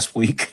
this week.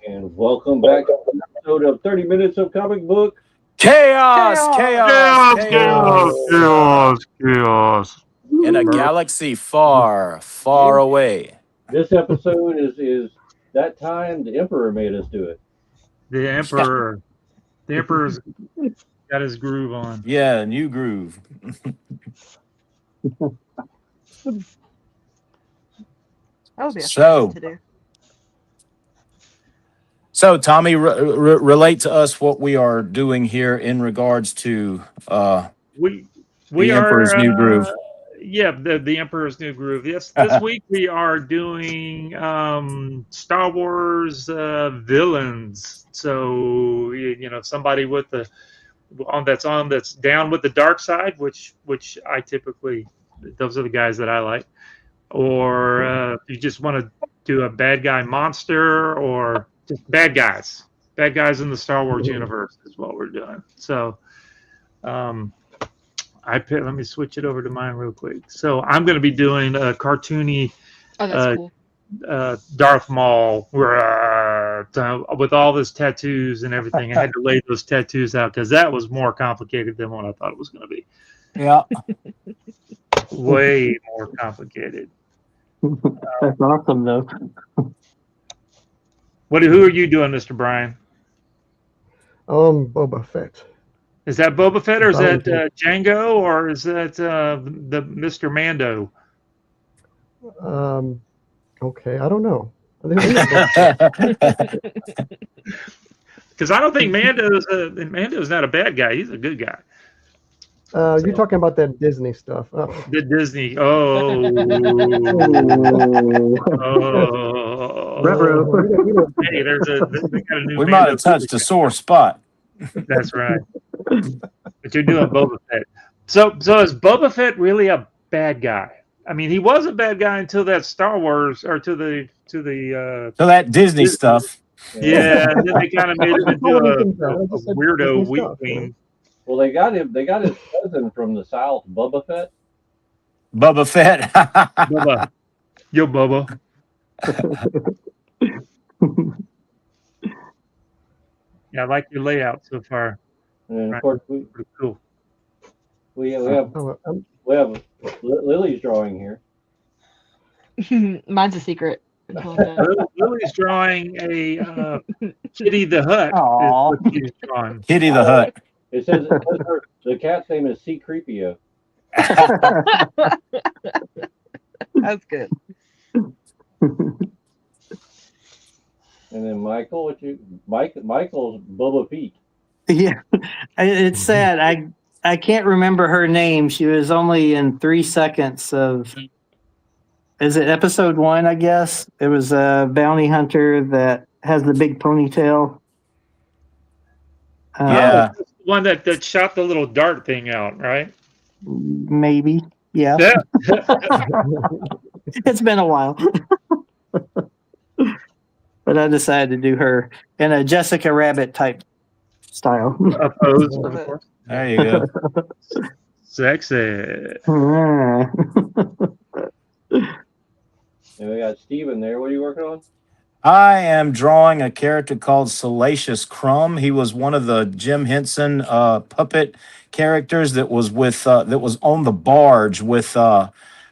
And welcome back to an episode of 30 Minutes of Comic Book Chaos! In a galaxy far, far away. This episode is that time the Emperor made us do it. The Emperor's got his groove on. Yeah, new groove. That would be a So- fun thing to do. So, Tommy, relate to us what we are doing here in regards to We the Emperor's New Groove. Yeah, the Emperor's New Groove. Yes, this week we are doing Star Wars villains. So somebody with that's down with the dark side, which I typically, those are the guys that I like. Or if you just want to do a bad guy monster, or just bad guys in the Star Wars universe is what we're doing. So, let me switch it over to mine real quick. So I'm going to be doing a cartoony Oh, that's cool. Darth Maul, where with all his tattoos and everything. I had to lay those tattoos out because that was more complicated than what I thought it was going to be. Yeah. Way more complicated. That's awesome, though. Who are you doing, Mr. Brian? Boba Fett. Is that Boba Fett, or is that Django, or is that the Mr. Mando? Okay, I don't know. I think Because I don't think Mando's not a bad guy. He's a good guy. you're talking about that Disney stuff. Oh. The Disney. Hey, they got a new We might Mando have touched a movie. sore spot. That's right. But you're doing Boba Fett. So is Boba Fett really a bad guy? I mean, he was a bad guy until that Star Wars, or to the So that Disney stuff. yeah, and then they kind of made him into a weirdo Disney stuff, weakling. Well, they got his cousin from the South, Boba Fett. Boba Fett. Bubba. Yo, Bubba. Yeah, I like your layout so far. And of course, Pretty cool. we have Lily's drawing here. Mine's a secret. until then. Lily's drawing a Kitty the Hutt. Is Aw. what she's drawing. Kitty the Hutt. It says the cat's name is C-3PO. That's good. And then Michael's Boba Fett. Yeah, it's sad. I can't remember her name. She was only in 3 seconds of. Is it episode 1? I guess it was a bounty hunter that has the big ponytail. Yeah. The one that shot the little dart thing out, right? Maybe. Yeah. Yeah. It's been a while. But I decided to do her in a Jessica Rabbit type style. A pose, of course. There you go. Sexy. And we got Steven there. What are you working on? I am drawing a character called Salacious Crumb. He was one of the Jim Henson puppet characters that was with that was on the barge with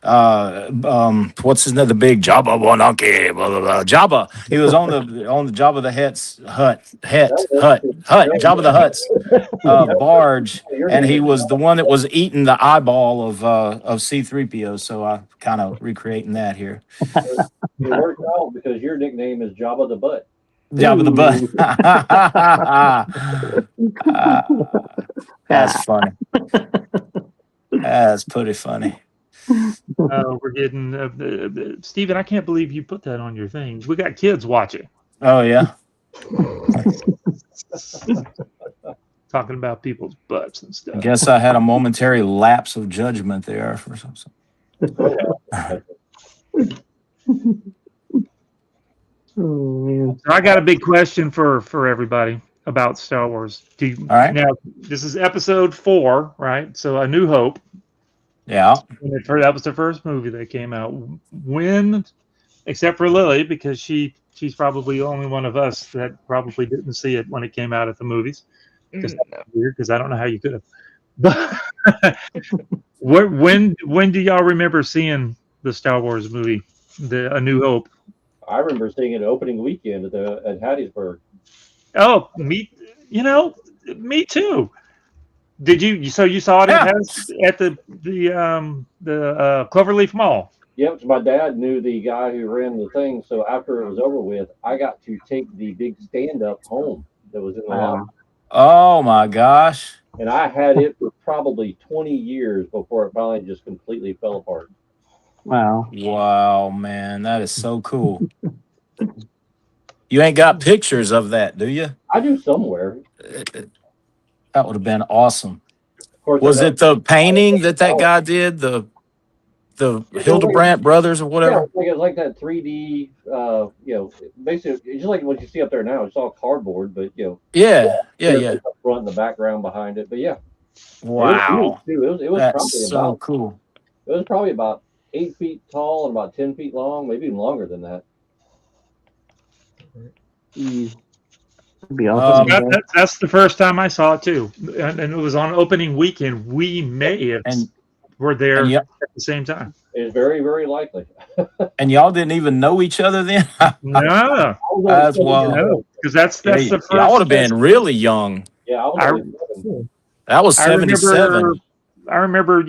what's his name? The big Jabba Wanaki, blah, blah, blah. Jabba. He was on the Jabba the Hutt's hut, Jabba the Hutt's barge, and he was the one that was eating the eyeball of C-3PO. So I kind of recreating that here. It worked out because your nickname is Jabba the Butt. Jabba the Butt. That's funny. That's pretty funny. We're getting Steven, I can't believe you put that on your thing. We got kids watching. Oh yeah. Talking about people's butts and stuff. I guess I had a momentary lapse of judgment there for something. Oh man. So I got a big question for everybody about Star Wars. All right. Now, this is episode 4, right? So A New Hope. Yeah. That was the first movie that came out. When, except for Lily, because she's probably the only one of us that probably didn't see it when it came out at the movies. Weird, because I don't know how you could have. But when do y'all remember seeing the Star Wars movie, A New Hope? I remember seeing it opening weekend at Hattiesburg. Oh, me too. Did you? So you saw it at the Cloverleaf Mall? Yep, so my dad knew the guy who ran the thing. So after it was over with, I got to take the big stand-up home that was in the lot. Oh my gosh! And I had it for probably 20 years before it finally just completely fell apart. Wow. Wow, man, that is so cool. You ain't got pictures of that, do you? I do somewhere. That would have been awesome. Of course, Was it the painting that guy did? The Hildebrandt brothers or whatever? Yeah, it's like that 3D, basically, it's just like what you see up there now. It's all cardboard, but, Yeah. The front and the background behind it. But, yeah. Wow. It was That's probably so cool. It was probably about 8 feet tall and about 10 feet long, maybe even longer than that. That'd be awesome. That's the first time I saw it too, and it was on opening weekend. We may have were there at the same time. It's very, very likely. And y'all didn't even know each other then? No, that's wild. Because that's the first. Y'all would have been really young. Yeah, that was 77. I remember,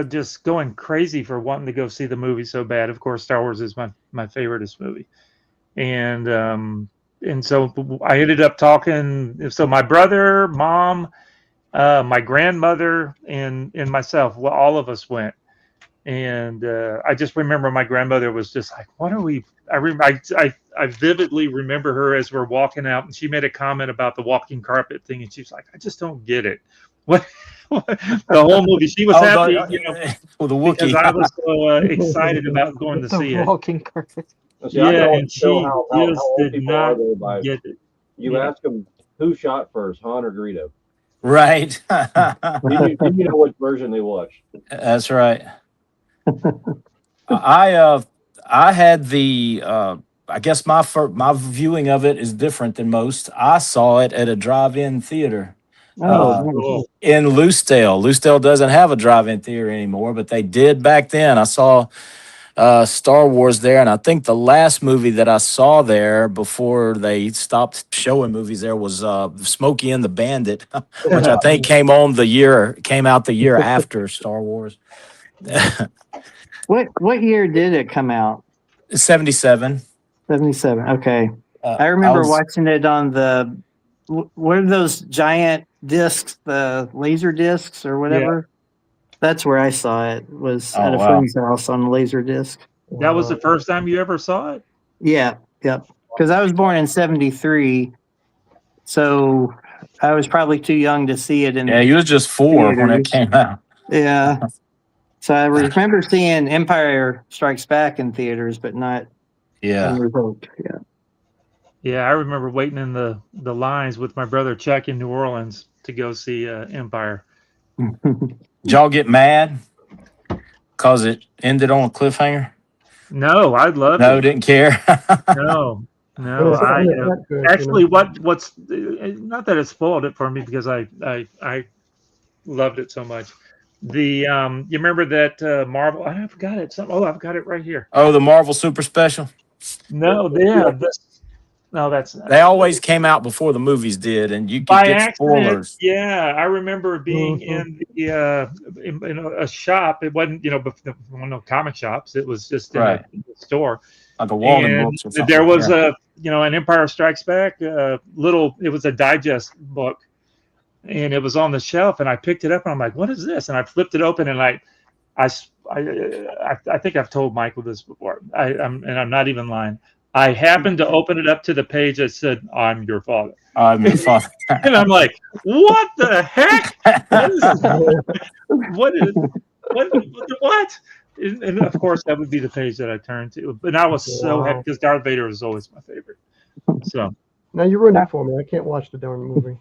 just going crazy for wanting to go see the movie so bad. Of course, Star Wars is my favoriteest movie, and so I ended up talking. So my brother, mom, my grandmother, and myself. Well, all of us went, and I just remember my grandmother was just like, "What are we?" I vividly remember her as we're walking out, and she made a comment about the walking carpet thing, and she's like, "I just don't get it." What? The whole movie, she was happy, with the Wookiee. because I was so excited about going to see it. Walking carpet. Yeah, and she just did not get it. You ask them who shot first, Han or Greedo. Right. Did you know which version they watched? That's right. I had the I guess my viewing of it is different than most. I saw it at a drive-in theater. In Loosedale. Loosedale doesn't have a drive-in theater anymore, but they did back then. I saw Star Wars there, and I think the last movie that I saw there before they stopped showing movies there was Smokey and the Bandit, which I think came out the year after Star Wars. What year did it come out? 77. 77. Okay. I remember watching it on the what are those giant discs, the laser discs or whatever? Yeah. That's where I saw it. Was at a friend's house on a laser disc. That was the first time you ever saw it? Yeah. Yep. Because I was born in 73, so I was probably too young to see it. You was just 4 when it came out. Yeah. So I remember seeing Empire Strikes Back in theaters, but not. Yeah. Yeah, I remember waiting in the lines with my brother Chuck in New Orleans to go see Empire. Did y'all get mad because it ended on a cliffhanger? No, I loved it. No, didn't care. No. I actually what's not that it spoiled it for me because I loved it so much, you remember that Marvel? I forgot it. I've got it right here. Oh, the Marvel Super Special. No, yeah, no, that's not. They always came out before the movies did, and you could By get accident. spoilers. Yeah, I remember being in the in a shop. It wasn't no comic shops. It was just in a store. Like a Walden And books or something. there was an Empire Strikes Back it was a digest book, and it was on the shelf, and I picked it up, and I'm like, what is this? And I flipped it open, and I think I've told Michael this before. I'm not even lying. I happened to open it up to the page that said, "I'm your father." I'm your father. And I'm like, what the heck? What? And of course, that would be the page that I turned to. But I was so happy because Darth Vader was always my favorite. So now you ruined that for me. I can't watch the darn movie.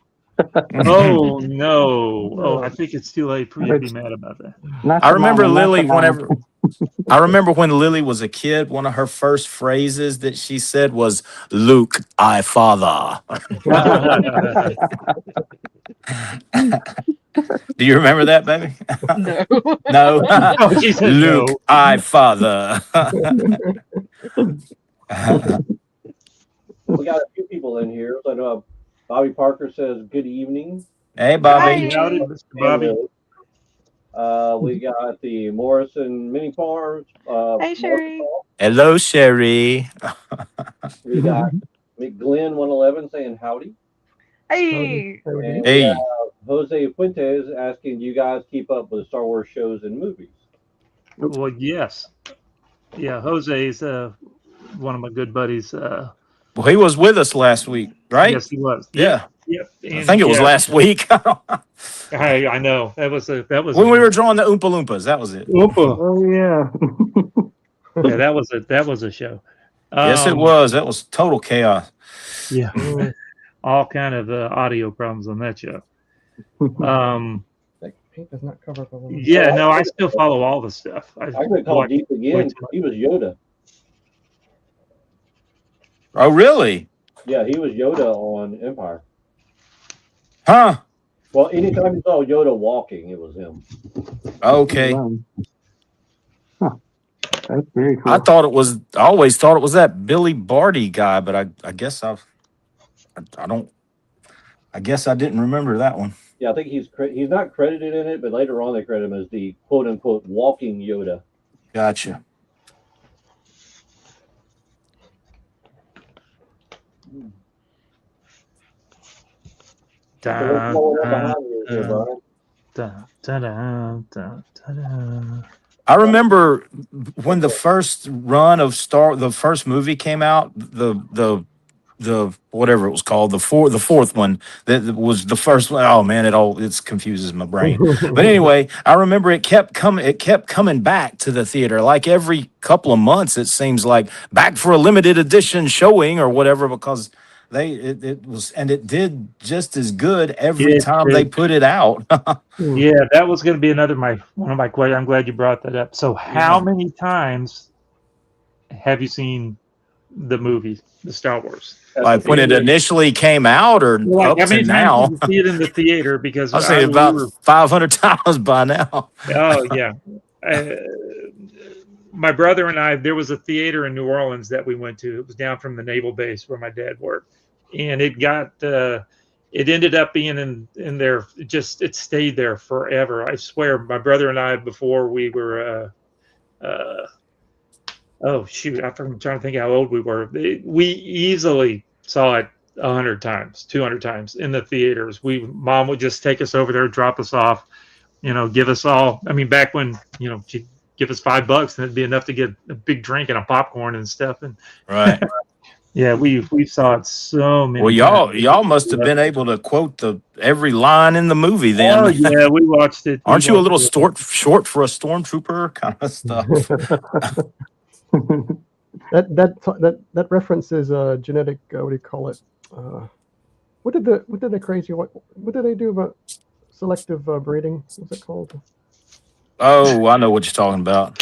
Oh no! Oh, I think it's too late for you to be mad about that. I remember Lily whenever. I remember when Lily was a kid, one of her first phrases that she said was, "Luke, I father." Do you remember that, baby? No. No. She said Luke, no. I father. We got a few people in here. So I know Bobby Parker says good evening. Hey, Bobby. Howdy, Mr. Bobby. We got the Morrison Mini Farms. Hey, Sherry. Hello, Sherry. We got McGlynn 111 saying howdy. Hey. And Hey. we have Jose Fuentes asking, do you guys keep up with Star Wars shows and movies? Well, yes. Yeah, Jose's one of my good buddies. Well, he was with us last week, right? Yes, he was. Yeah. Yep. I think it was last week. I know that was when we were drawing the Oompa Loompas. That was it. Oh yeah. Yeah, that was a show. Yes, it was. That was total chaos. Yeah, all kind of audio problems on that show. That paint does not cover the little... Yeah, no, I still follow all the stuff. I could call Deep again. He was Yoda. Oh, really? Yeah, he was Yoda on Empire. Huh? Well, anytime you saw Yoda walking, it was him. Okay. Huh. That's very cool. I always thought it was that Billy Barty guy, but I guess I didn't remember that one. Yeah, I think he's not credited in it, but later on they credit him as the quote unquote walking Yoda. Gotcha. So what's going on behind you here, Brian? I remember when the first run of the first movie came out, the whatever it was called, the fourth one that was the first one. Oh man, it confuses my brain. But anyway, I remember it kept coming back to the theater like every couple of months. It seems like back for a limited edition showing or whatever, because it did just as good every time they put it out. Yeah, that was going to be one of my questions. I'm glad you brought that up. So, how many times have you seen the movie, the Star Wars? Like when it initially came out, or up to now? You see it in the theater because I'll say about 500 times by now. Oh yeah. My brother and I, there was a theater in New Orleans that we went to. It was down from the naval base where my dad worked, and it ended up being in there. It stayed there forever. I swear, my brother and I, before we were, oh shoot, I'm trying to think how old we were. We easily saw it 100 times, 200 times in the theaters. Mom would just take us over there, drop us off, give us all. I mean, back when she'd give us $5 and it'd be enough to get a big drink and a popcorn and stuff. And right. Yeah, we saw it so many. Well, y'all must have been able to quote every line in the movie then. Oh yeah, we watched it. Aren't you a little short for a stormtrooper kind of stuff? that reference is genetic. What do you call it? What did they do about selective breeding? What's it called? Oh, I know what you're talking about.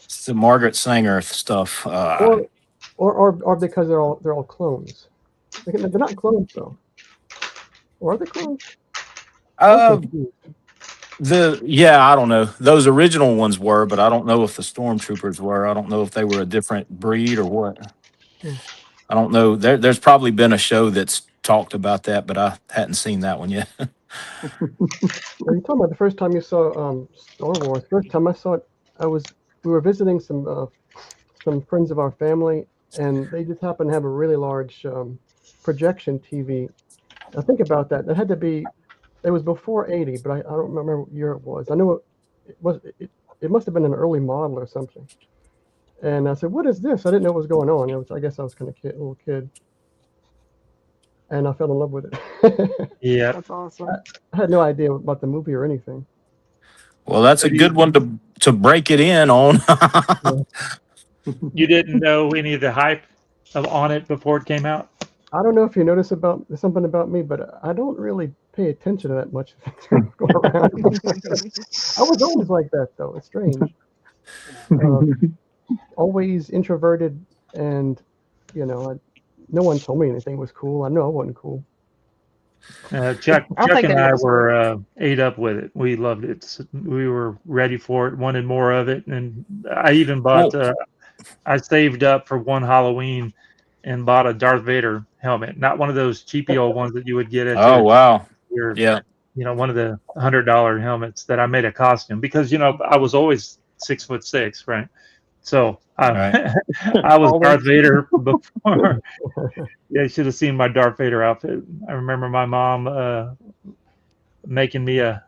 It's the Margaret Sanger stuff. Or because they're all clones. They're not clones though. Or are they clones? I don't know. Those original ones were, but I don't know if the stormtroopers were. I don't know if they were a different breed or what. I don't know. There's probably been a show that's talked about that, but I hadn't seen that one yet. Are you talking about the first time you saw Star Wars? First time I saw it, we were visiting some friends of our family, and they just happened to have a really large projection TV. I think about that. It was before 80, but I don't remember what year it was. I know it must have been an early model or something. And I said, "What is this?" I didn't know what was going on. I guess I was kind of a little kid, and I fell in love with it. Yeah, That's awesome. I had no idea about the movie or anything. Well, that's a good one to break it in on. You didn't know any of the hype on it before it came out? I don't know if you notice something about me, but I don't really pay attention to that much things going around. I was always like that, though. It's strange. Always introverted, and no one told me anything was cool. I know I wasn't cool. Chuck and I were ate up with it. We loved it. We were ready for it, wanted more of it, and I even bought. I saved up for one Halloween and bought a Darth Vader helmet, not one of those cheapy old ones that you would get at. Wow! Yeah, one of the $100 helmets that I made a costume because I was always 6'6", right? So I was Darth Vader before. Yeah, you should have seen my Darth Vader outfit. I remember my mom making me the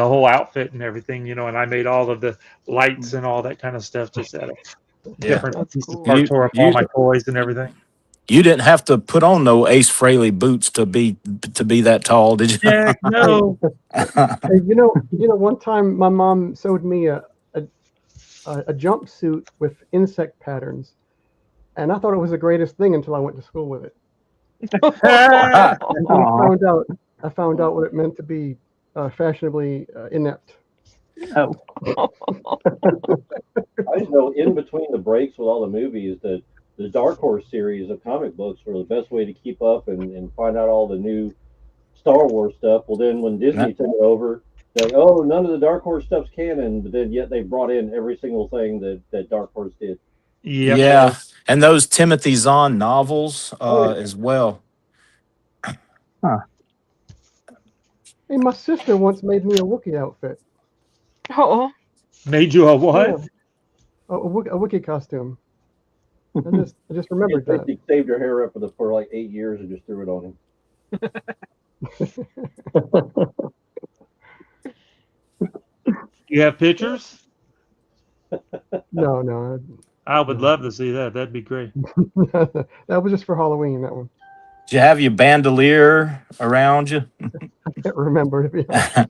whole outfit and everything, and I made all of the lights and all that kind of stuff just out of different pieces of parts, tore up all my toys and everything. You didn't have to put on no Ace Frehley boots to be that tall, did you? Yeah, no. Hey, one time my mom sewed me a jumpsuit with insect patterns, and I thought it was the greatest thing until I went to school with it. I found out what it meant to be fashionably inept. I just know in between the breaks with all the movies that the Dark Horse series of comic books were the best way to keep up and find out all the new Star Wars stuff. Well, then when Disney took it over, they're like, oh, none of the Dark Horse stuff's canon, but then yet they brought in every single thing that Dark Horse did. Yep. Yeah, and those Timothy Zahn novels as well. Huh. Hey, my sister once made me a Wookiee outfit. Oh. Made you a what? Yeah. A Wookiee costume. I just remembered that. She saved her hair up for like 8 years and just threw it on him. You have pictures? No. I would love to see that. That'd be great. That was just for Halloween, that one. Did you have your bandolier around you? I can't remember, to be honest.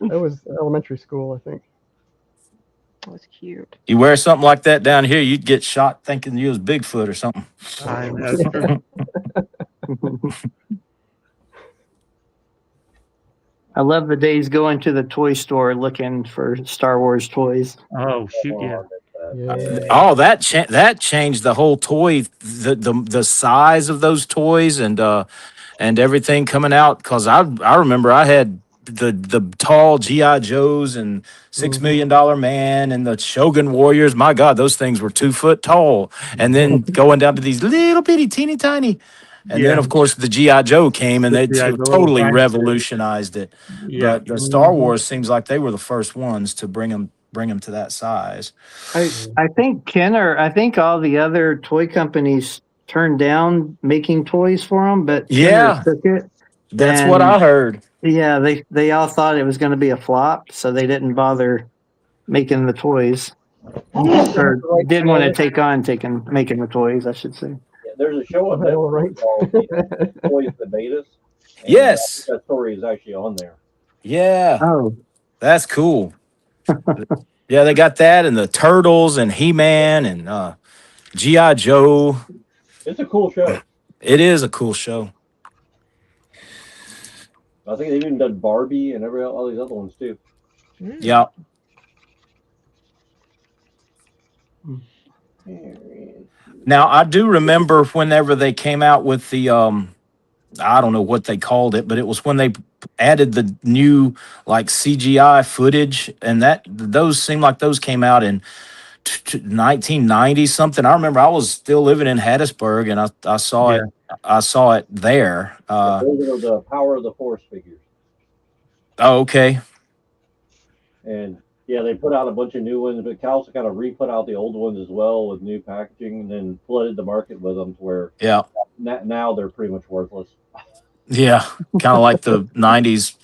That was elementary school, I think. That was cute. You wear something like that down here, you'd get shot thinking you was Bigfoot or something. I love the days going to the toy store looking for Star Wars toys. Oh shoot! Yeah. Oh, that changed the whole toy, the size of those toys and everything coming out. Because I remember I had the tall G.I. Joes and $6 Million Man and the Shogun Warriors. My God, those things were 2 foot tall. And then going down to these little bitty, teeny tiny. And then, of course, the G.I. Joe came and they totally revolutionized it. Yeah. But the Star Wars seems like they were the first ones to bring them to that size. I think Kenner, I think all the other toy companies turned down making toys for them, but Kenner took it. That's what I heard. Yeah, they all thought it was going to be a flop, so they didn't bother making the toys. Or didn't want to take on making the toys, I should say. Yeah, there's a show on Netflix called Toys That Made Us. Yes. That story is actually on there. Yeah. Oh. That's cool. Yeah, they got that and the Turtles and He-Man and G.I. Joe. It's a cool show. It is a cool show. I think they've even done Barbie and all these other ones too. Yeah. Now I do remember whenever they came out with the I don't know what they called it, but it was when they added the new like CGI footage, and those seem like those came out in 1990 something. I remember I was still living in Hattiesburg, and I saw it. I saw it there. Those are the Power of the Force figures. Oh, okay. And yeah, they put out a bunch of new ones, but Cal kind of re-put out the old ones as well with new packaging, and then flooded the market with them to where now they're pretty much worthless. Yeah, kind of like the 90s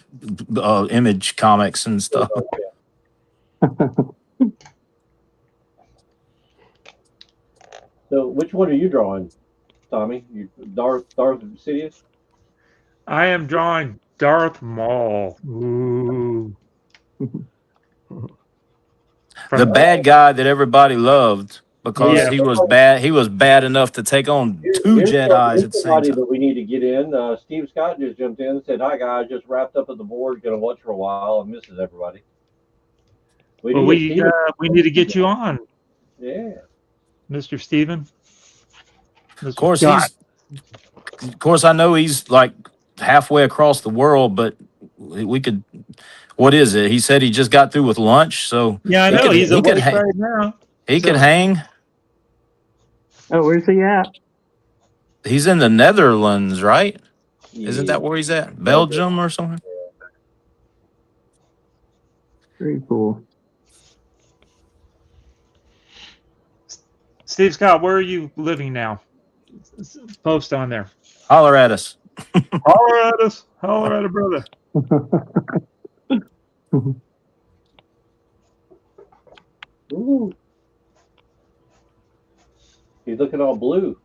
Image comics and stuff. So which one are you drawing, Tommy? Darth Sidious? I am drawing Darth Maul. Ooh. The bad guy that everybody loved because he was bad. He was bad enough to take on two Jedis at the same time. That we need to get in. Steve Scott just jumped in and said, "Hi guys, just wrapped up at the board. Going to watch for a while and misses everybody." We need to get you on. Yeah, Mr. Steven. Of course, I know he's like halfway across the world, but we could. What is it? He said he just got through with lunch, so yeah, I know he's awake right now. He could hang. Oh, where's he at? He's in the Netherlands, right? Yeah. Isn't that where he's at? Belgium or something? Very cool. Steve Scott, where are you living now? Post on there. Holler at us. Holler at us. Holler at a brother. Ooh. He's looking all blue.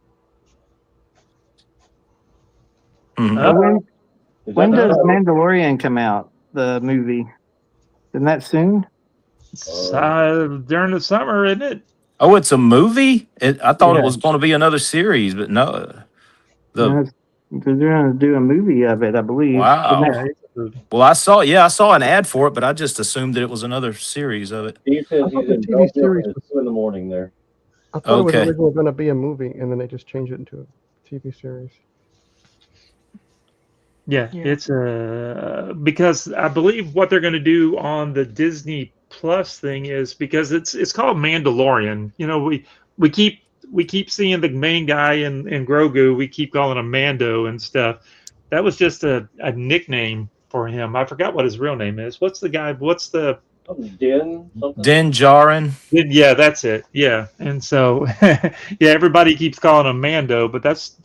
Mm-hmm. When does Mandalorian come out? The movie? Isn't that soon? During the summer, isn't it? Oh, it's a movie? I thought it was going to be another series, but no. They're going to do a movie of it, I believe. Wow. Well, I saw an ad for it, but I just assumed that it was another series of it. He says he's in TV series at 2 in the morning there. I thought it was originally going to be a movie, and then they just changed it into a TV series. Yeah, it's because I believe what they're going to do on the Disney Plus thing is because it's called Mandalorian. You know, we keep seeing the main guy in Grogu. We keep calling him Mando and stuff. That was just a nickname for him. I forgot what his real name is. What's the guy? What's the Din Djarin? Yeah, that's it. Yeah, and so everybody keeps calling him Mando, but that's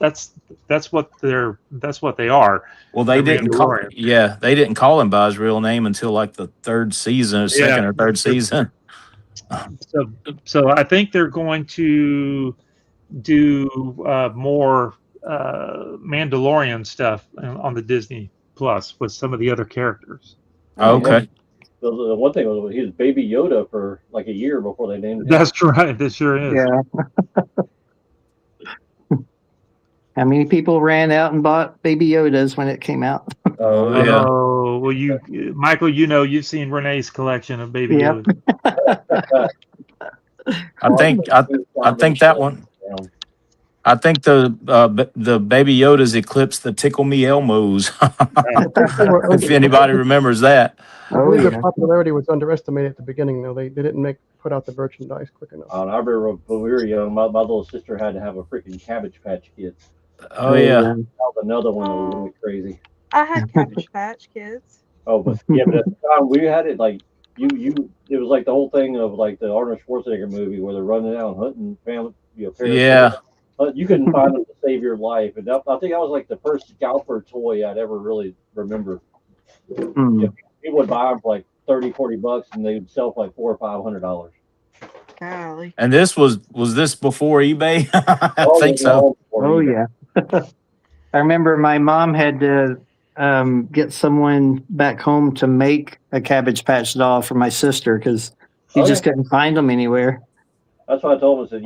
what they are. Well, they didn't call him by his real name until like the third season, second or third season. So I think they're going to do more Mandalorian stuff on the Disney Plus with some of the other characters. Okay. The one thing was he was Baby Yoda for like a year before they named him. That's right. That sure is. Yeah. How many people ran out and bought Baby Yodas when it came out? Oh, yeah. Oh, well, Michael, you've seen Renee's collection of Baby Yodas. I think that one. I think the Baby Yodas eclipsed the Tickle Me Elmos. If anybody remembers that. I believe their popularity was underestimated at the beginning, though. They didn't put out the merchandise quick enough. I remember when we were young, my little sister had to have a freaking Cabbage Patch Kids. Oh, yeah. That was another one that was really crazy. I had Cabbage Patch Kids. Oh, but at the time we had it like it was like the whole thing of like the Arnold Schwarzenegger movie where they're running out hunting family, parents. You couldn't find them to save your life, and I think that was like the first scalper toy I'd ever really remember. Mm. People would buy them for like $30-$40, and they would sell for like $400 or $500. Golly. And this was this before eBay? I think so. Oh yeah. I remember my mom had to get someone back home to make a Cabbage Patch doll for my sister because he just couldn't find them anywhere. That's why I told him. I said,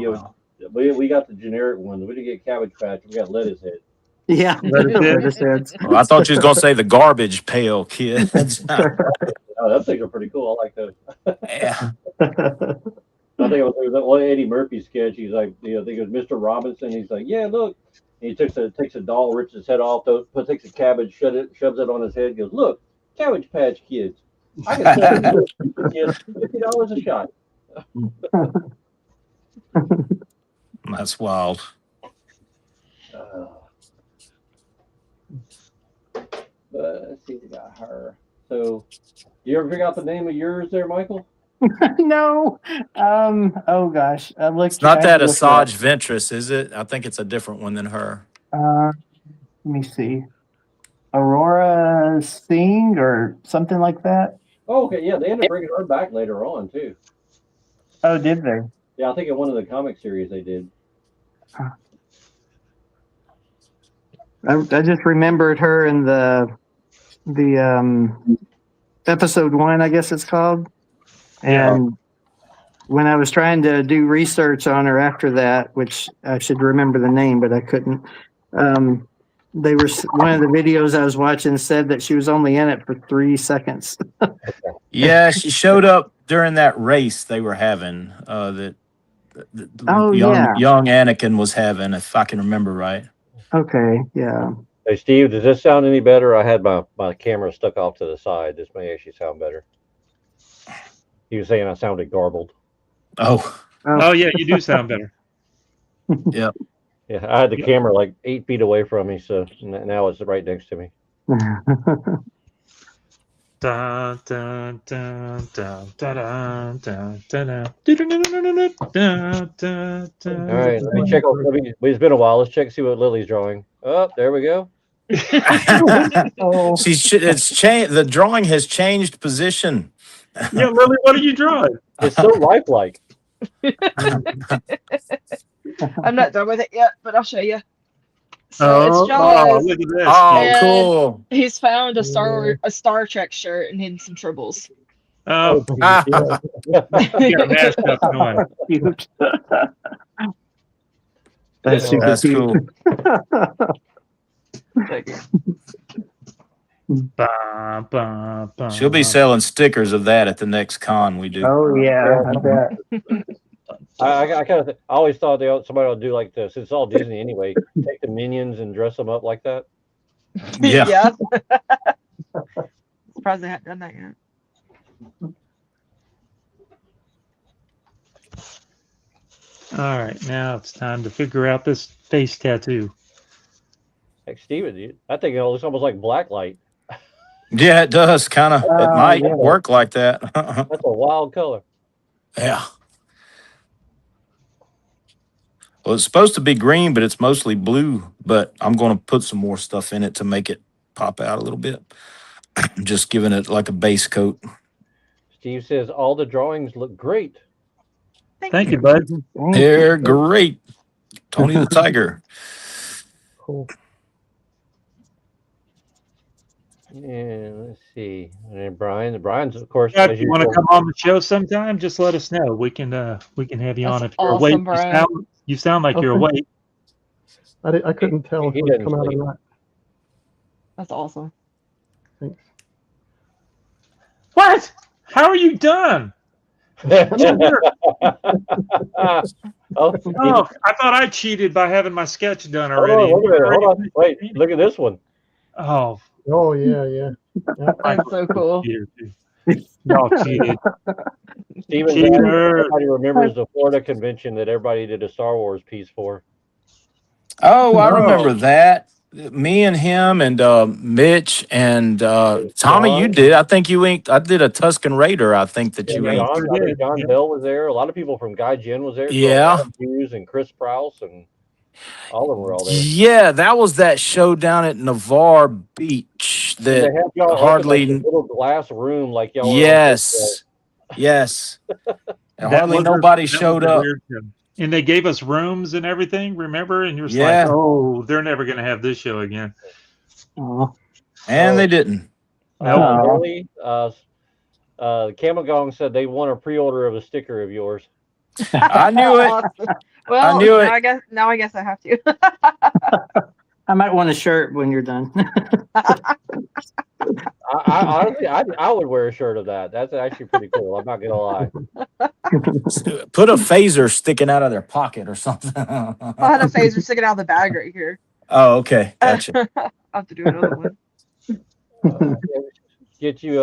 we got the generic ones. We didn't get Cabbage Patch. We got Lettuce Head. Yeah. Lettuce Heads. Well, I thought you was going to say the Garbage Pail Kids. Oh, those things are pretty cool. I like those. Yeah. I think it was that one Eddie Murphy sketch. He's like, I think it was Mr. Robinson. He's like, yeah, look, He takes a doll, rips its head off, takes a cabbage, shoves it on his head, goes, "Look, Cabbage Patch Kids. I can sell them $50 a shot." That's wild. Let's see, we got her. So, you ever figure out the name of yours there, Michael? No. Oh gosh. It's not that Asajj Ventress, is it? I think it's a different one than her. Let me see. Aurora Singh or something like that. Oh, okay, yeah, they ended up bringing her back later on too. Oh, did they? Yeah, I think in one of the comic series they did. I just remembered her in the episode 1, I guess it's called. And when I was trying to do research on her after that, which I should remember the name, but I couldn't. They were one of the videos I was watching said that she was only in it for 3 seconds. Yeah, she showed up during that race they were having. That young Anakin was having, if I can remember right. Okay, yeah. Hey, Steve, does this sound any better? I had my camera stuck off to the side. This may actually sound better. He was saying I sounded garbled. Oh, yeah, you do sound better. Yep. Yeah, I had the camera like 8 feet away from me, so now it's right next to me. Dun, dun, dun, dun, dun, dun, dun, All right, let me check. It's been a while. Let's check, see what Lily's drawing. Oh, there we go. It's changed. The drawing has changed position. Yeah, Lily, what are you drawing? It's so lifelike. I'm not done with it yet, but I'll show you. So it's Jaws. Look at this. Oh, cool. He's found a Star Trek shirt and hidden some tribbles. Oh, That's cool. She'll be selling stickers of that at the next con we do. Oh yeah, I bet. I always thought somebody would do like this. It's all Disney anyway. Take the minions and dress them up like that. Yeah. Surprised they haven't done that yet. All right, now it's time to figure out this face tattoo. Like Steven, I think it looks almost like blacklight. Yeah, it does. Kind of. It might work like that. That's a wild color. Yeah. Well, it's supposed to be green, but it's mostly blue. But I'm going to put some more stuff in it to make it pop out a little bit. Just giving it like a base coat. Steve says all the drawings look great. Thank you, bud. They're great. Tony the Tiger. Cool. Yeah, let's see. And Brian's of course. Yeah, if you want to come on the show sometime, just let us know. We can have you on if you're awake. You sound like you're awake. I couldn't tell if it would come out or not. That's awesome. Thanks. What? How are you done? Oh, I thought I cheated by having my sketch done already. Hold on. Wait, look at this one. Oh. Oh yeah. That's so cool. Y'all cheated. Steven, everybody remembers the Florida convention that everybody did a Star Wars piece for. Oh, I remember that. Me and him and Mitch and Tommy, John. you did. I think you inked. I did a Tuscan Raider. I think that you inked. John Bell was there. A lot of people from Guy Jen was there. Yeah. Hughes and Chris Prowse and all of them were all there. Yeah, that was that show down at Navarre Beach. That they had y'all hardly like a little glass room like y'all. Yes. And hardly nobody showed up. And they gave us rooms and everything, remember? And you're like, oh, they're never going to have this show again. And they didn't. Really? Camel Gong said they want a pre-order of a sticker of yours. I knew it. Awesome. Well, I knew it. I guess I have to. I might want a shirt when you're done. Honestly, I would wear a shirt of that. That's actually pretty cool. I'm not gonna lie. Put a phaser sticking out of their pocket or something. I had a phaser sticking out of the bag right here. Oh, okay, gotcha. I have to do another one. Get you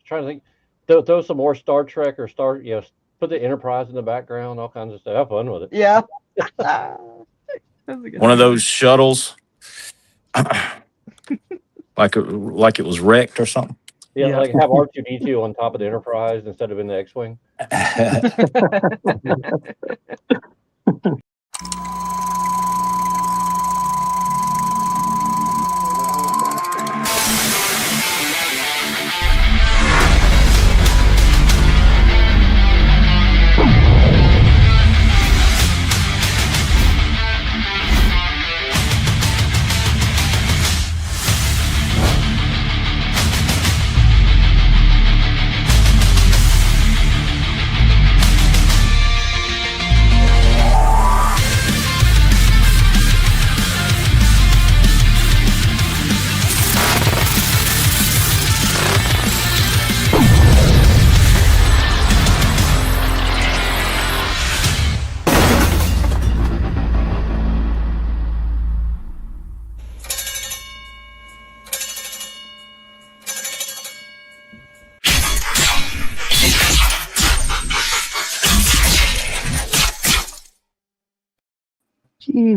trying to think. Throw some more Star Trek or put the Enterprise in the background, all kinds of stuff. Have fun with it. Yeah. One of those shuttles, like it was wrecked or something. Yeah, like have R2D2 on top of the Enterprise instead of in the X-wing. Jeez.